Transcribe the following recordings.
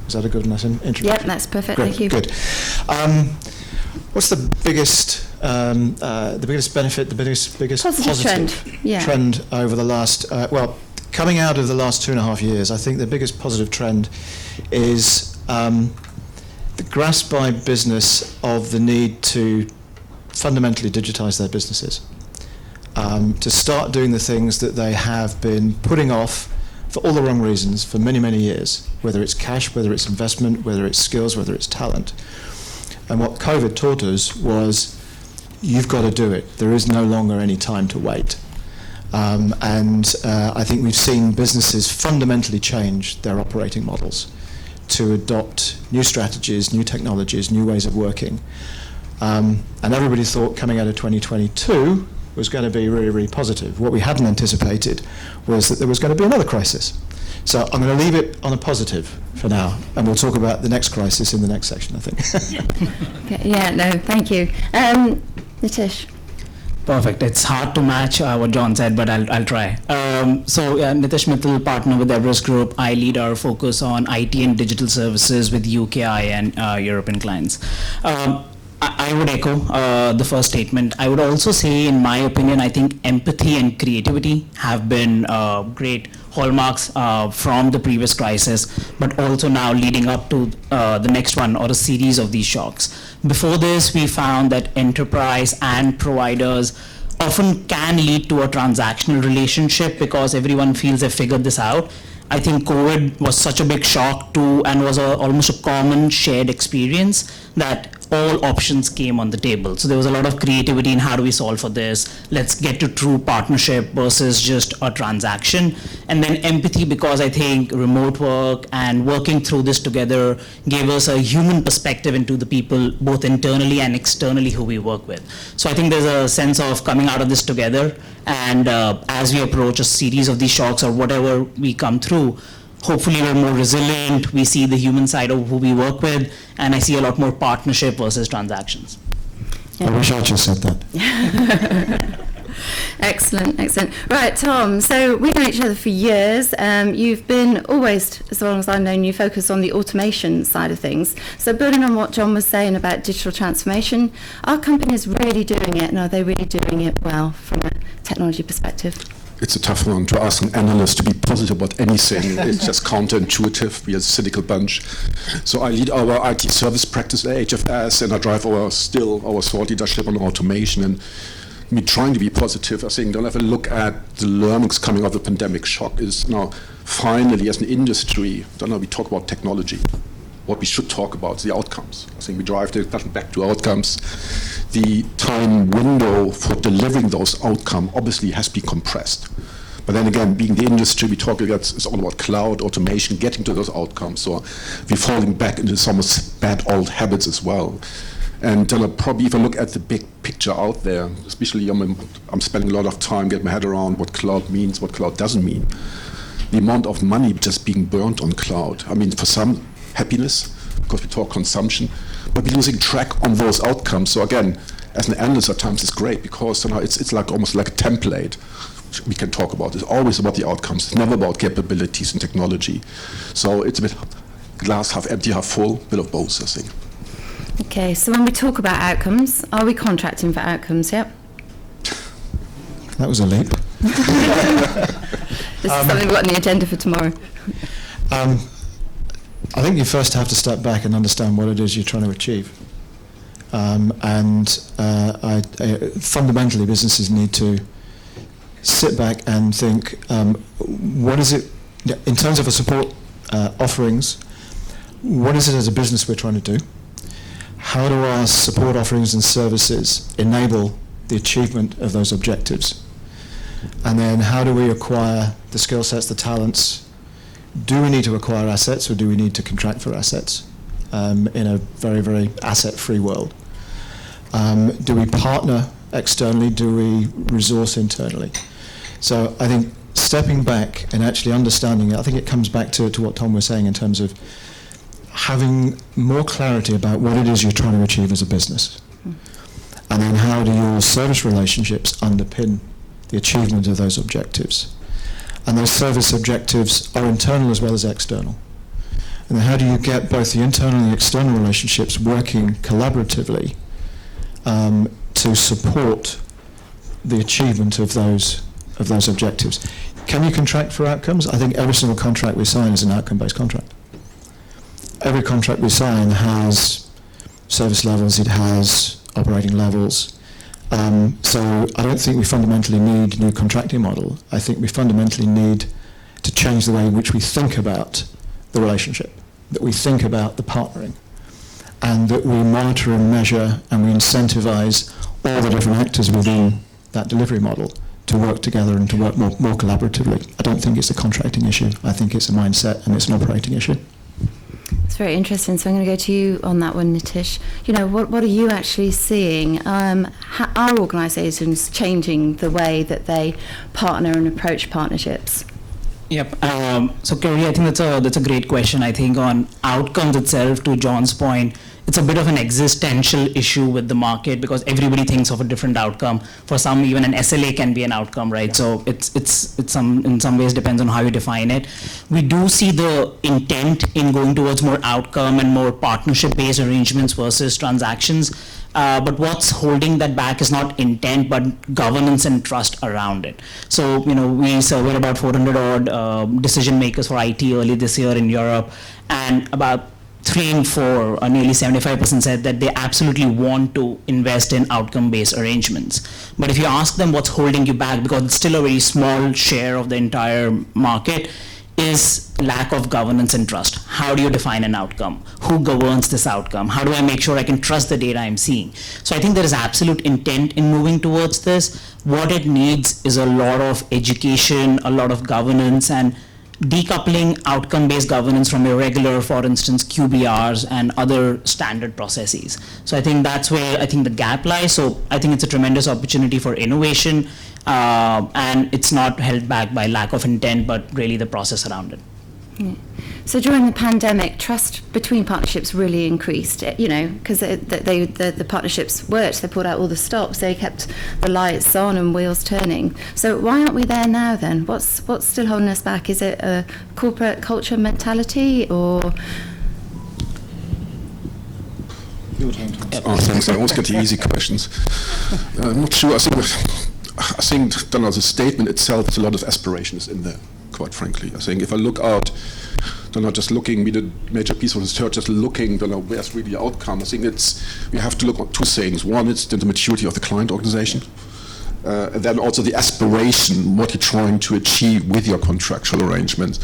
Is that a good enough introduction? Yeah, that's perfect. Good, thank you. Good. What's the biggest benefit, the biggest positive trend over the last, coming out of the last 2.5 years? I think the biggest positive trend is the grasp by business of the need to fundamentally digitize their businesses, to start doing the things that they have been putting off for all the wrong reasons for many, many years, whether it's cash, whether it's investment, whether it's skills, whether it's talent. And what COVID taught us was, you've got to do it. There is no longer any time to wait. I think we've seen businesses fundamentally change their operating models to adopt new strategies, new technologies, new ways of working. And everybody thought coming out of 2022 was going to be really, really positive. What we hadn't anticipated was that there was going to be another crisis. So I'm going to leave it on a positive for now, and we'll talk about the next crisis in the next section, I think. Okay, yeah, no, thank you. Nitish. Perfect. It's hard to match what John said, but I'll try. Nitish Mittal, partner with Everest Group. I lead our focus on IT and digital services with UKI and European clients. I would echo the first statement. I would also say, in my opinion, I think empathy and creativity have been great hallmarks from the previous crisis, but also now leading up to the next one, or a series of these shocks. Before this, we found that enterprise and providers often can lead to a transactional relationship because everyone feels they've figured this out. I think COVID was such a big shock too, and was almost a common shared experience that all options came on the table. So there was a lot of creativity in how do we solve for this? Let's get to true partnership versus just a transaction. And then empathy, because I think remote work and working through this together gave us a human perspective into the people, both internally and externally, who we work with. So I think there's a sense of coming out of this together. And as we approach a series of these shocks or whatever we come through, hopefully we're more resilient, we see the human side of who we work with, and I see a lot more partnership versus transactions. Yeah. I wish I just said that. Excellent, excellent. Right, Tom, so we've known each other for years. You've been always, as long as I've known you, focused on the automation side of things. So building on what John was saying about digital transformation, are companies really doing it, and are they really doing it well from a technology perspective? It's a tough one to ask an analyst to be positive about anything. It's just counterintuitive. We are a cynical bunch. So I lead our IT service practice at HFS, and I drive our thought leadership on automation. And me trying to be positive, I think, don't have a look at the learnings coming out of the pandemic shock is now finally, as an industry, we talk about technology. What we should talk about is the outcomes. I think we drive the discussion back to outcomes. The time window for delivering those outcomes obviously has been compressed. But then again, being the industry, we talk about it's all about cloud, automation, getting to those outcomes. So we're falling back into some bad old habits as well. And probably if I look at the big picture out there, especially I'm spending a lot of time getting my head around what cloud means, what cloud doesn't mean. The amount of money just being burnt on cloud. I mean, for some, happiness, because we talk consumption, but we're losing track on those outcomes. So again, as an analyst at times it's great because it's like almost like a template we can talk about. It's always about the outcomes. It's never about capabilities and technology. So it's a bit glass half empty, half full, a bit of both, I think. Okay, so when we talk about outcomes, are we contracting for outcomes? Yep. That was a leap. This is something we've got on the agenda for tomorrow. I think you first have to step back and understand what it is you're trying to achieve. Fundamentally, businesses need to sit back and think, what is it, in terms of a support offerings, what is it as a business we're trying to do? How do our support offerings and services enable the achievement of those objectives? And then how do we acquire the skill sets, the talents? Do we need to acquire assets, or do we need to contract for assets in a very, very asset-free world? Do we partner externally? Do we resource internally? So I think stepping back and actually understanding it, I think it comes back to what Tom was saying in terms of having more clarity about what it is you're trying to achieve as a business. And then how do your service relationships underpin the achievement of those objectives? And those service objectives are internal as well as external. And then how do you get both the internal and the external relationships working collaboratively to support the achievement of those objectives? Can you contract for outcomes? I think every single contract we sign is an outcome-based contract. Every contract we sign has service levels, it has operating levels. So I don't think we fundamentally need a new contracting model. I think we fundamentally need to change the way in which we think about the relationship, that we think about the partnering, and that we monitor and measure and we incentivize all the different actors within that delivery model to work together and to work more collaboratively. I don't think it's a contracting issue. I think it's a mindset and it's an operating issue. It's very interesting. So I'm going to go to you on that one, Nitish. You know, what are you actually seeing? Are organisations changing the way that they partner and approach partnerships? Yep. So, Kerry, I think that's a great question. I think on outcomes itself, to John's point, it's a bit of an existential issue with the market because everybody thinks of a different outcome. For some, even an SLA can be an outcome, right? So it's in some ways depends on how you define it. We do see the intent in going towards more outcome and more partnership-based arrangements versus transactions. But what's holding that back is not intent, but governance and trust around it. So, you know, we surveyed about 400 odd decision makers for IT early this year in Europe, and about 3 in 4, or nearly 75% said that they absolutely want to invest in outcome-based arrangements. But if you ask them what's holding you back, because it's still a very small share of the entire market, is lack of governance and trust. How do you define an outcome? Who governs this outcome? How do I make sure I can trust the data I'm seeing? So I think there is absolute intent in moving towards this. What it needs is a lot of education, a lot of governance, and decoupling outcome-based governance from irregular, for instance, QBRs and other standard processes. So I think that's where I think the gap lies. So I think it's a tremendous opportunity for innovation, and it's not held back by lack of intent, but really the process around it. Yeah. So during the pandemic, trust between partnerships really increased, you know, because the partnerships worked. They pulled out all the stops. They kept the lights on and wheels turning. So why aren't we there now then? What's still holding us back? Is it a corporate culture mentality or... Oh, thanks. I always get the easy questions. I'm not sure. I think the statement itself, there's a lot of aspirations in there, quite frankly. I think if I look out, just looking, we did a major piece of research, just looking, where's really the outcome. I think we have to look at two things. One is the maturity of the client organization, and then also the aspiration, what you're trying to achieve with your contractual arrangements.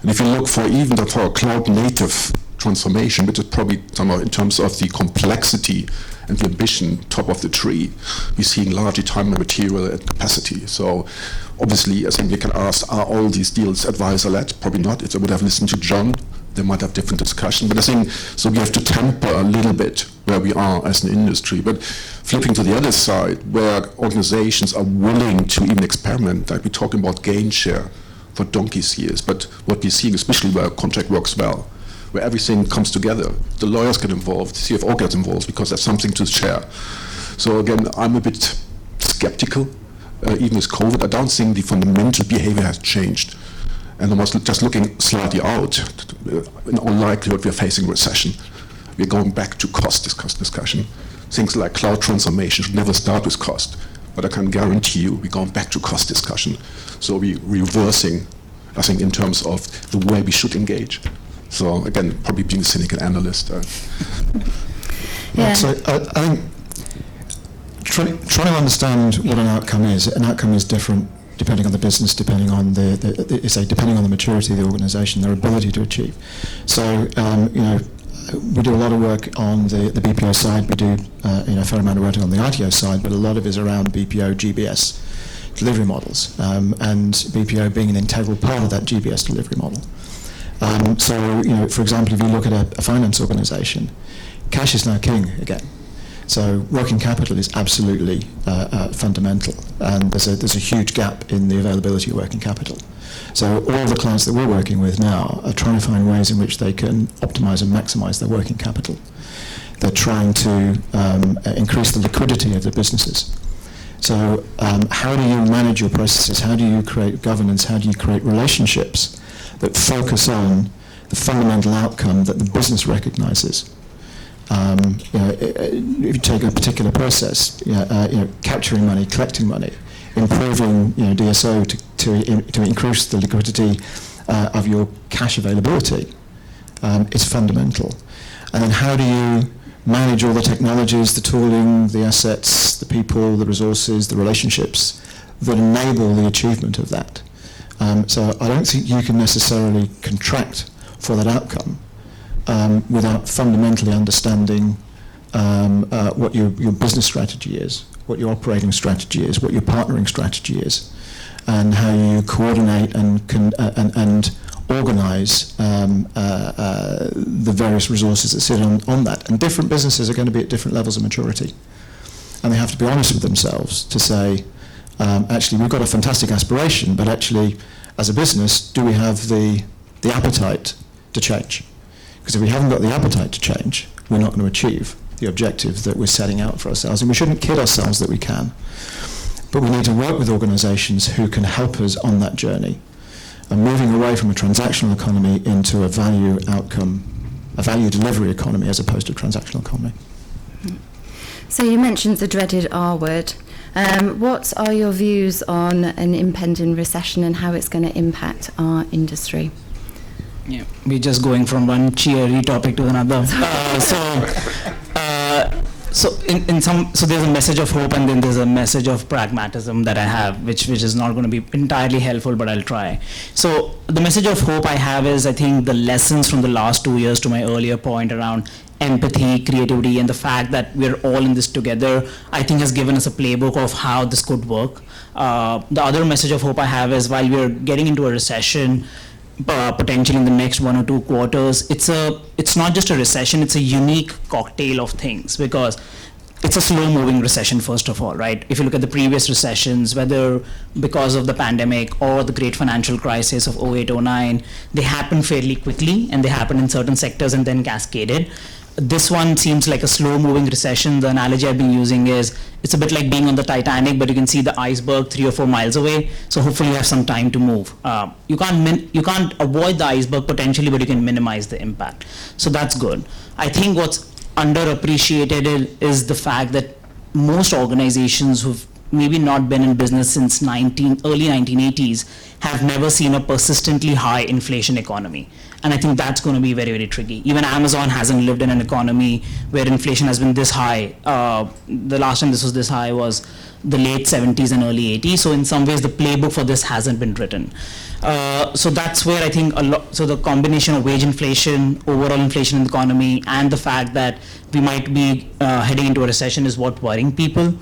And if you look for a cloud native transformation, which is probably somehow in terms of the complexity and the ambition top of the tree, we're seeing largely time and material and capacity. So obviously, I think we can ask, are all these deals advisor-led? Probably not. If I would have listened to John, they might have different discussion. But I think, so we have to temper a little bit where we are as an industry. But flipping to the other side, where organizations are willing to even experiment, like we're talking about gain share for donkey's years, but what we're seeing, especially where a contract works well, where everything comes together. The lawyers get involved, the CFO gets involved because there's something to share. So again, I'm a bit skeptical, even with COVID. I don't think the fundamental behavior has changed. And I was just looking slightly out. In all likelihood, we're facing recession. We're going back to cost discussion. Things like cloud transformation should never start with cost. But I can guarantee you, we're going back to cost discussion. So we're reversing, I think, in terms of the way we should engage. So again, probably being a cynical analyst. Yeah. So I think trying to understand what an outcome is different depending on the business, depending on depending on the maturity of the organisation, their ability to achieve. So you know, we do a lot of work on the BPO side. We do a fair amount of work on the ITO side, but a lot of it is around BPO, GBS delivery models, and BPO being an integral part of that GBS delivery model. So, you know, for example, if you look at a finance organisation, cash is now king again. So working capital is absolutely fundamental, and there's a huge gap in the availability of working capital. So all of the clients that we're working with now are trying to find ways in which they can optimise and maximise their working capital. They're trying to increase the liquidity of their businesses. So how do you manage your processes? How do you create governance? How do you create relationships that focus on the fundamental outcome that the business recognises. If you take a particular process, capturing money, collecting money, improving DSO to increase the liquidity of your cash availability is fundamental. And then how do you manage all the technologies, the tooling, the assets, the people, the resources, the relationships that enable the achievement of that? So I don't think you can necessarily contract for that outcome without fundamentally understanding what your business strategy is, what your operating strategy is, what your partnering strategy is, and how you coordinate and organise the various resources that sit on that. And different businesses are going to be at different levels of maturity. And they have to be honest with themselves to say, actually, we've got a fantastic aspiration, but actually, as a business, do we have the appetite to change? Because if we haven't got the appetite to change, we're not going to achieve the objective that we're setting out for ourselves. And we shouldn't kid ourselves that we can. But we need to work with organisations who can help us on that journey, and moving away from a transactional economy into a value outcome, a value delivery economy as opposed to a transactional economy. So you mentioned the dreaded R word. What are your views on an impending recession and how it's going to impact our industry? Yeah, we're just going from one cheery topic to another. So there's a message of hope, and then there's a message of pragmatism that I have, which is not going to be entirely helpful, but I'll try. So the message of hope I have is, I think the lessons from the last 2 years, to my earlier point around empathy, creativity, and the fact that we're all in this together, I think has given us a playbook of how this could work. The other message of hope I have is, while we're getting into a recession, potentially in the next 1 or 2 quarters, it's not just a recession, it's a unique cocktail of things, because it's a slow-moving recession, first of all, right? If you look at the previous recessions, whether because of the pandemic or the great financial crisis of 08-09, they happened fairly quickly, and they happened in certain sectors and then cascaded. This one seems like a slow-moving recession. The analogy I've been using is, it's a bit like being on the Titanic, but you can see the iceberg 3 or 4 miles away, so hopefully you have some time to move. You can't avoid the iceberg potentially, but you can minimize the impact. So that's good. I think what's underappreciated is the fact that most organizations who've maybe not been in business since early 1980s have never seen a persistently high inflation economy. And I think that's going to be very, very tricky. Even Amazon hasn't lived in an economy where inflation has been this high. The last time this was this high was the late 70s and early 80s. So in some ways, the playbook for this hasn't been written. So that's where I think so the combination of wage inflation, overall inflation in the economy, and the fact that we might be heading into a recession is what worrying people.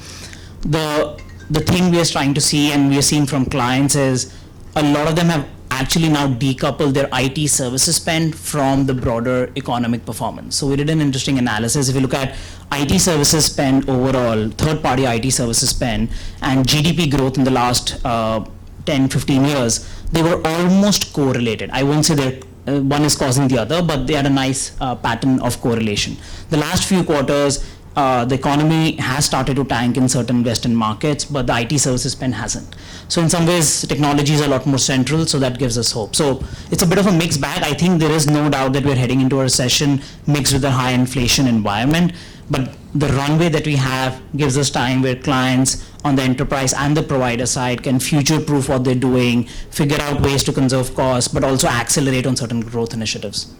The thing we are trying to see, and we are seeing from clients, is a lot of them have actually now decoupled their IT services spend from the broader economic performance. So we did an interesting analysis. If you look at IT services spend overall, third-party IT services spend, and GDP growth in the last 10, 15 years, they were almost correlated. I won't say that one is causing the other, but they had a nice pattern of correlation. The last few quarters, the economy has started to tank in certain Western markets, but the IT services spend hasn't. So in some ways, technology is a lot more central, so that gives us hope. So it's a bit of a mixed bag. I think there is no doubt that we're heading into a recession mixed with a high inflation environment, but the runway that we have gives us time where clients on the enterprise and the provider side can future-proof what they're doing, figure out ways to conserve costs, but also accelerate on certain growth initiatives.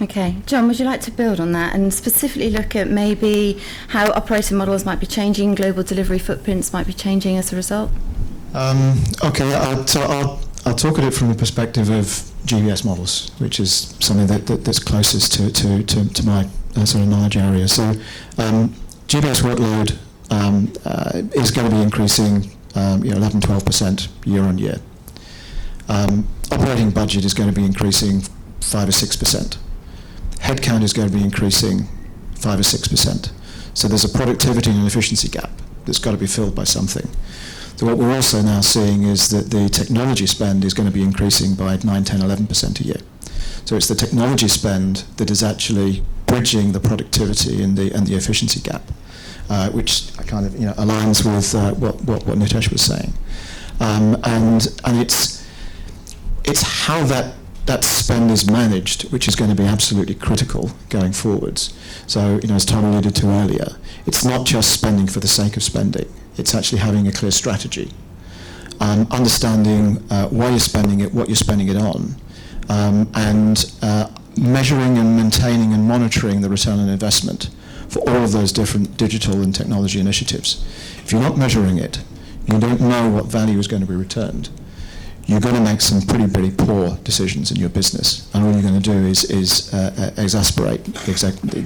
Okay, John, would you like to build on that and specifically look at maybe how operating models might be changing, global delivery footprints might be changing as a result? Okay, I'll talk at it from the perspective of GBS models, which is something that's closest to my sort of knowledge area. So GBS workload is going to be increasing 11-12% year on year. Operating budget is going to be increasing 5 or 6%. Headcount is going to be increasing 5 or 6%. So there's a productivity and efficiency gap that's got to be filled by something. So what we're also now seeing is that the technology spend is going to be increasing by 9, 10, 11% a year. So it's the technology spend that is actually bridging the productivity and the efficiency gap, which kind of aligns with what Nitish was saying, and it's how that that spend is managed, which is going to be absolutely critical going forwards. So, as Tom alluded to earlier, it's not just spending for the sake of spending. It's actually having a clear strategy, understanding why you're spending it, what you're spending it on, and measuring and maintaining and monitoring the return on investment for all of those different digital and technology initiatives. If you're not measuring it, you don't know what value is going to be returned. You're going to make some pretty poor decisions in your business, and all you're going to do is exacerbate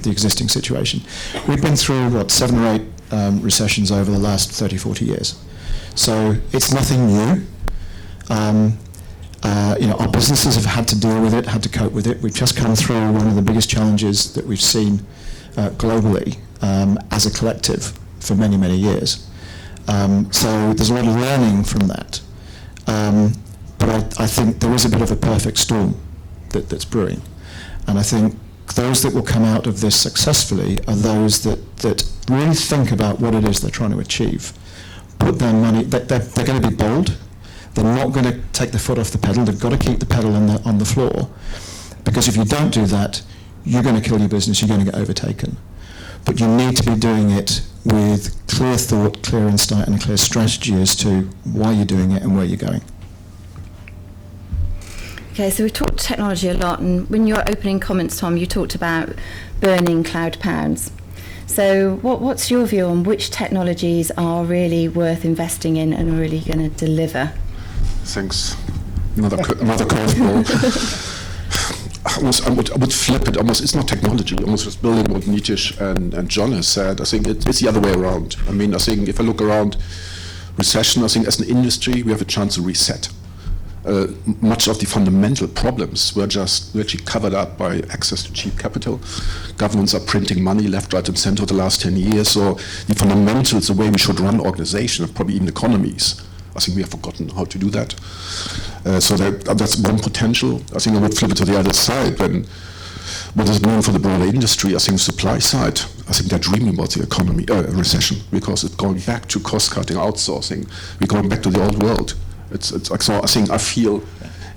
the existing situation. We've been through, 7 or 8 recessions over the last 30, 40 years. So it's nothing new. Our businesses have had to deal with it, had to cope with it. We've just come through one of the biggest challenges that we've seen globally as a collective for many, many years. So there's a lot of learning from that. But I think there is a bit of a perfect storm that's brewing. And I think those that will come out of this successfully are those that really think about what it is they're trying to achieve. Put their money, they're going to be bold. They're not going to take the foot off the pedal. They've got to keep the pedal on the floor. Because if you don't do that, you're going to kill your business, you're going to get overtaken. But you need to be doing it with clear thought, clear insight, and a clear strategy as to why you're doing it and where you're going. Okay, so we've talked technology a lot, and when your opening comments, Tom, you talked about burning cloud pounds. So what's your view on which technologies are really worth investing in and are really going to deliver? Thanks. Another curveball. I would flip it almost. It's not technology. Almost just building what Nitish and John has said. I think it's the other way around. I think if I look around recession, I think as an industry we have a chance to reset. Much of the fundamental problems were actually covered up by access to cheap capital. Governments are printing money left, right, and center the last 10 years. So the fundamentals, the way we should run organizations, probably even economies, I think we have forgotten how to do that. So that's one potential. I think I would flip it to the other side. What does it mean for the broader industry? I think supply side, I think they're dreaming about the economy, recession, because it's going back to cost-cutting, outsourcing. We're going back to the old world. It's like, so I feel,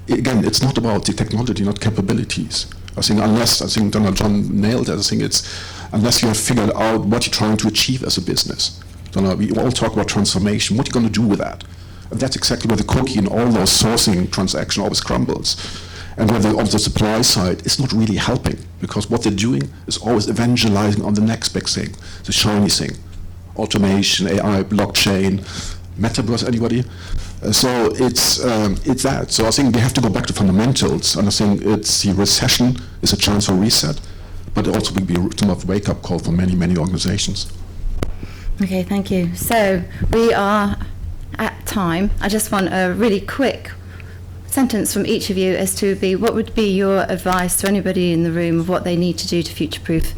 again, it's not about the technology, not capabilities. I think Donald John nailed it. Unless you have figured out what you're trying to achieve as a business. We all talk about transformation. What are you going to do with that? And that's exactly where the cookie in all those sourcing transactions always crumbles. And where on the supply side, it's not really helping, because what they're doing is always evangelizing on the next big thing, the shiny thing. Automation, AI, blockchain, metaverse, anybody? So it's that. So I think we have to go back to fundamentals, and I think the recession is a chance for reset, but it also will be a sort of wake-up call for many, many organizations. Okay, thank you. So we are at time. I just want a really quick sentence from each of you as to what would be your advice to anybody in the room of what they need to do to future-proof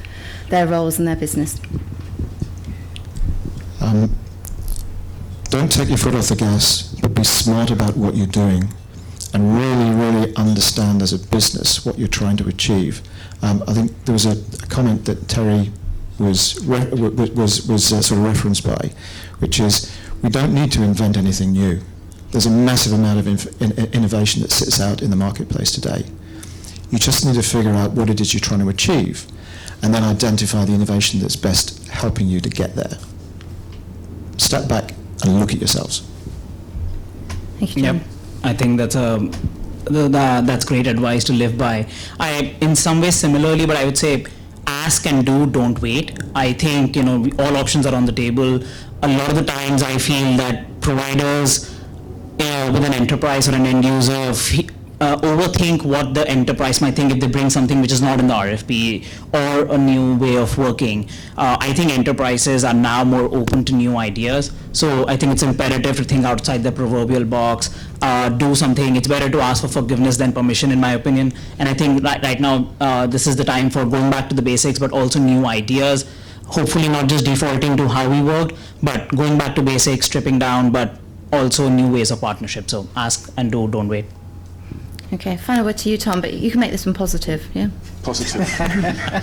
their roles and their business. Don't take your foot off the gas, but be smart about what you're doing, and really understand as a business what you're trying to achieve. I think there was a comment that Terry was sort of referenced by, which is we don't need to invent anything new. There's a massive amount of innovation that sits out in the marketplace today. You just need to figure out what it is you're trying to achieve, and then identify the innovation that's best helping you to get there. Step back and look at yourselves. Thank you, John. Yep, I think that's great advice to live by. In some ways similarly, but I would say ask and do, don't wait. I think all options are on the table. A lot of the times I feel that providers with an enterprise or an end user overthink what the enterprise might think if they bring something which is not in the RFP or a new way of working. I think enterprises are now more open to new ideas. So I think it's imperative to think outside the proverbial box, do something. It's better to ask for forgiveness than permission, in my opinion. And I think right now, this is the time for going back to the basics, but also new ideas. Hopefully not just defaulting to how we worked, but going back to basics, stripping down, but also new ways of partnership. So ask and do, don't wait. Okay, final word to you, Tom, but you can make this one positive, yeah? Positive. I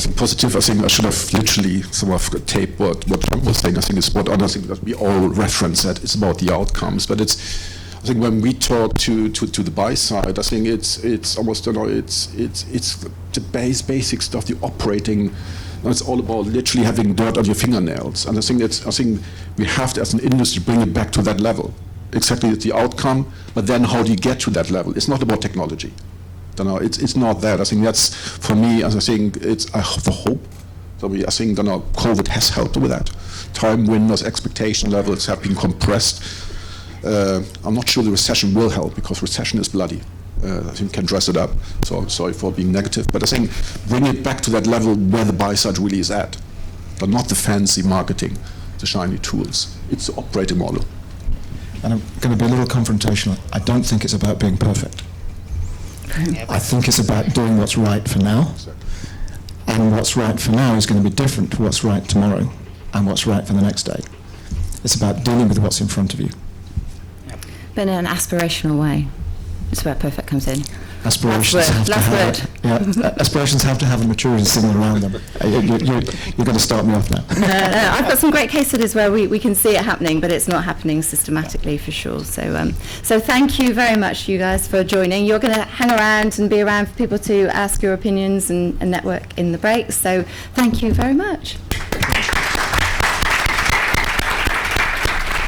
think positive, I think I should have literally sort of taped what John was saying. I think it's what other things that we all reference that it's about the outcomes, but I I think when we talk to the buy side, I think it's almost, it's the basic stuff, the operating. It's all about literally having dirt on your fingernails, and I think we have to, as an industry, bring it back to that level. Exactly the outcome, but then how do you get to that level? It's not about technology. It's not that. I think that's, for me, as I think I have the hope. So I think COVID has helped with that. Time windows, expectation levels have been compressed. I'm not sure the recession will help, because recession is bloody. I think we can dress it up. So sorry for being negative, but I think bring it back to that level where the buy side really is at, but not the fancy marketing, the shiny tools. It's the operating model. And I'm going to be a little confrontational. I don't think it's about being perfect. I think it's about doing what's right for now. And what's right for now is going to be different to what's right tomorrow and what's right for the next day. It's about dealing with what's in front of you. But in an aspirational way. It's where perfect comes in. Aspirations aspirations have to have a maturity signal around them. You're going to start me off now. No, I've got some great case studies where we can see it happening, but it's not happening systematically for sure. So thank you very much, you guys, for joining. You're going to hang around and be around for people to ask your opinions and network in the breaks. So thank you very much.